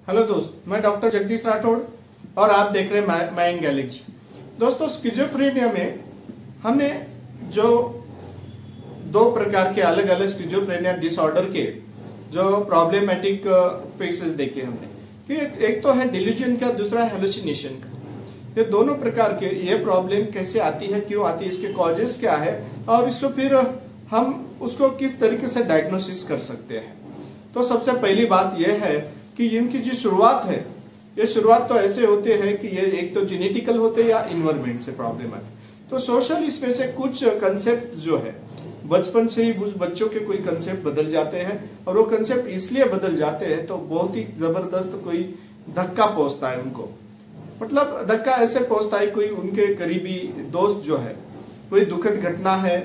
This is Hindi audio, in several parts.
हेलो दोस्त, मैं डॉक्टर जगदीश राठौड़ और आप देख रहे हैं माइंड गैलेक्सी। दोस्तों, स्किज़ोफ्रेनिया में हमने जो दो प्रकार के अलग अलग स्किज़ोफ्रेनिया डिसऑर्डर के जो प्रॉब्लमेटिक फेसेस देखे हमने कि एक तो है डिल्यूजन का, दूसरा है हेलुसिनेशन का। ये दोनों प्रकार के ये प्रॉब्लम कैसे आती है, क्यों आती है, इसके कॉजेस क्या है और इसको फिर हम उसको किस तरीके से डायग्नोसिस कर सकते हैं। तो सबसे पहली बात यह है कि इनकी जो शुरुआत है, ये शुरुआत तो ऐसे होते हैं कि ये एक तो जेनेटिकल होते हैं या इन्वायरमेंट से प्रॉब्लम आती है। तो सोशल इसमें से कुछ कंसेप्ट जो है बचपन से ही उस बच्चों के कोई कंसेप्ट बदल जाते हैं और वो कंसेप्ट इसलिए बदल जाते हैं तो बहुत ही जबरदस्त कोई धक्का पहुंचता है उनको। मतलब धक्का ऐसे पहुंचता है, कोई उनके करीबी दोस्त जो है, कोई दुखद घटना है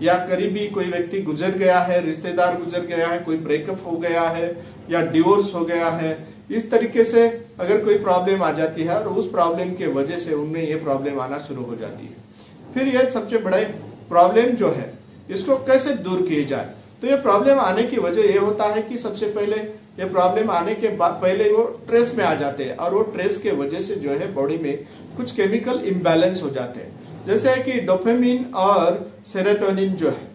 या करीबी कोई व्यक्ति गुजर गया है, रिश्तेदार गुजर गया है, कोई ब्रेकअप हो गया है या डिवोर्स हो गया है, इस तरीके से अगर कोई प्रॉब्लम आ जाती है और उस प्रॉब्लम के वजह से उनमें ये प्रॉब्लम आना शुरू हो जाती है। फिर ये सबसे बड़े प्रॉब्लम जो है इसको कैसे दूर किया जाए। तो ये प्रॉब्लम आने की वजह ये होता है कि सबसे पहले ये प्रॉब्लम आने के बाद पहले वो स्ट्रेस में आ जाते हैं और वो स्ट्रेस के वजह से जो है बॉडी में कुछ केमिकल इम्बैलेंस हो जाते हैं, जैसे कि डोपामिन और सेरोटोनिन जो है,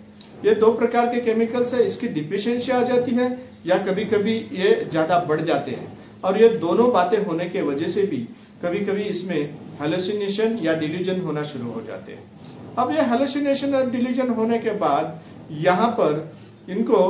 ये दो प्रकार के केमिकल्स है, इसकी डिफिशियंसी आ जाती है या कभी कभी ये ज्यादा बढ़ जाते हैं। और ये दोनों बातें होने के वजह से भी कभी कभी इसमें हेलुसिनेशन या डिल्यूजन होना शुरू हो जाते हैं। अब ये हेलुसिनेशन और डिल्यूजन होने के बाद यहाँ पर इनको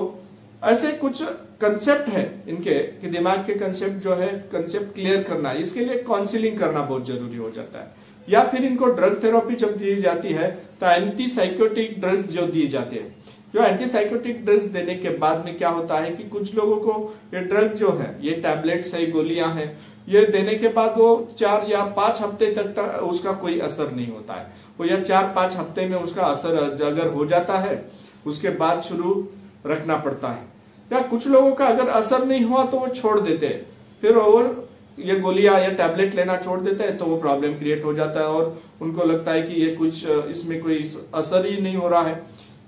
ऐसे कुछ कंसेप्ट है इनके कि दिमाग के कंसेप्ट जो है कंसेप्ट क्लियर करना, इसके लिए काउंसलिंग करना बहुत जरूरी हो जाता है। या फिर इनको ड्रग थेरेपी जब दी जाती है तो एंटी साइकोटिक ड्रग्स जो दिए जाते हैं, जो एंटी साइकोटिक ड्रग्स देने के बाद में क्या होता है कि कुछ लोगों को ये ड्रग जो है, ये टैबलेट्स है, गोलियां हैं, ये देने के बाद वो 4 या 5 हफ्ते तक उसका कोई असर नहीं होता है। वो या 4-5 हफ्ते में उसका असर अगर हो जाता है उसके बाद शुरू रखना पड़ता है। या कुछ लोगों का अगर असर नहीं हुआ तो वो छोड़ देते हैं, फिर और ये गोलियां या टैबलेट लेना छोड़ देते हैं तो वो प्रॉब्लम क्रिएट हो जाता है और उनको लगता है कि ये कुछ इसमें कोई असर ही नहीं हो रहा है।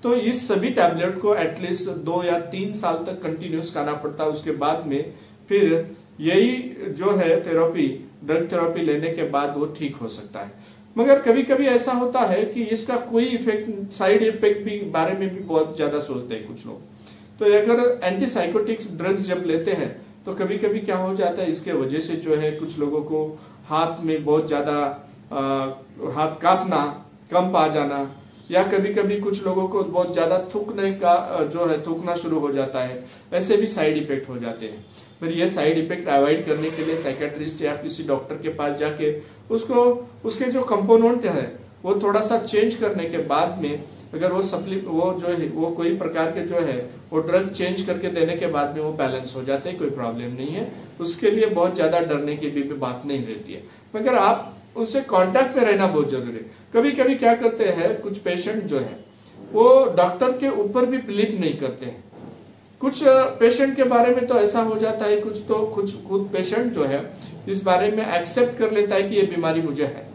तो इस सभी टैबलेट को एटलीस्ट 2 या 3 साल तक कंटिन्यूस खाना पड़ता है। उसके बाद में फिर यही जो है थेरेपी, ड्रग थेरेपी लेने के बाद वो ठीक हो सकता है। मगर कभी कभी ऐसा होता है कि इसका कोई इफेक्ट, साइड इफेक्ट भी बारे में भी बहुत ज्यादा सोचते हैं कुछ लोग। तो अगर एंटी साइकोटिक्स ड्रग्स जब लेते हैं तो कभी कभी क्या हो जाता है, इसके वजह से जो है कुछ लोगों को हाथ में बहुत ज्यादा हाथ कांपना, कंप आ जाना, या कभी कभी कुछ लोगों को बहुत ज्यादा थूकने का जो है थूकना शुरू हो जाता है। ऐसे भी साइड इफेक्ट हो जाते हैं। फिर ये साइड इफेक्ट अवॉइड करने के लिए साइकेट्रिस्ट या किसी डॉक्टर के पास जाके उसको उसके जो कंपोनेंट है वो थोड़ा सा चेंज करने के बाद में अगर वो जो है वो कोई प्रकार के जो है वो ड्रग चेंज करके देने के बाद में वो बैलेंस हो जाते हैं, कोई प्रॉब्लम नहीं है। उसके लिए बहुत ज्यादा डरने की भी बात नहीं रहती है, मगर आप उससे कांटेक्ट में रहना बहुत जरूरी है। कभी कभी क्या करते हैं कुछ पेशेंट जो है वो डॉक्टर के ऊपर भी बिलीव नहीं करते हैं। कुछ पेशेंट के बारे में तो ऐसा हो जाता है, कुछ तो खुद पेशेंट जो है इस बारे में एक्सेप्ट कर लेता है कि ये बीमारी मुझे है,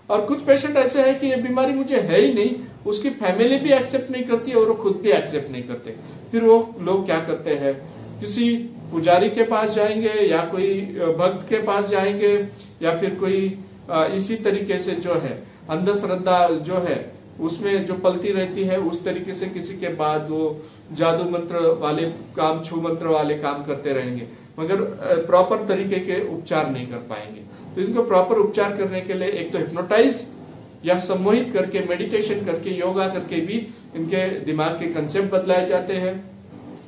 और कुछ पेशेंट ऐसे है कि ये बीमारी मुझे है ही नहीं, उसकी फैमिली भी एक्सेप्ट नहीं करती और वो खुद भी एक्सेप्ट नहीं करते। फिर वो लोग क्या करते हैं, किसी पुजारी के पास जाएंगे या कोई भक्त के पास जाएंगे या फिर कोई इसी तरीके से जो है अंधश्रद्धा जो है उसमें जो पलती रहती है उस तरीके से किसी के बाद वो जादू मंत्र वाले काम, छू मंत्र वाले काम करते रहेंगे, मगर प्रॉपर तरीके के उपचार नहीं कर पाएंगे। तो इनको प्रॉपर उपचार करने के लिए एक तो हिप्नोटाइज या सम्मोहित करके, मेडिटेशन करके, योगा करके भी इनके दिमाग के कंसेप्ट बदलाए जाते हैं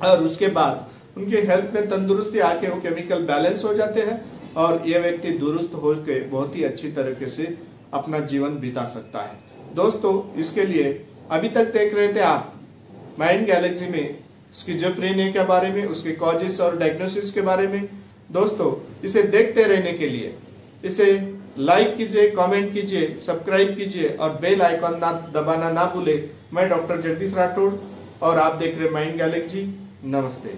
और उसके बाद उनके हेल्थ में तंदुरुस्ती आके वो केमिकल बैलेंस हो जाते हैं और ये व्यक्ति दुरुस्त होकर बहुत ही अच्छी तरीके से अपना जीवन बिता सकता है। दोस्तों, इसके लिए अभी तक देख रहे थे आप माइंड गैलेक्सी में स्किज़ोफ्रेनिया के बारे में, उसके कॉजेस और डायग्नोसिस के बारे में। दोस्तों, इसे देखते रहने के लिए इसे लाइक कीजिए, कमेंट कीजिए, सब्सक्राइब कीजिए और बेल आइकॉन दबाना ना भूले। मैं डॉक्टर जगदीश राठौड़ और आप देख रहे माइंड गैलेक्सी। नमस्ते।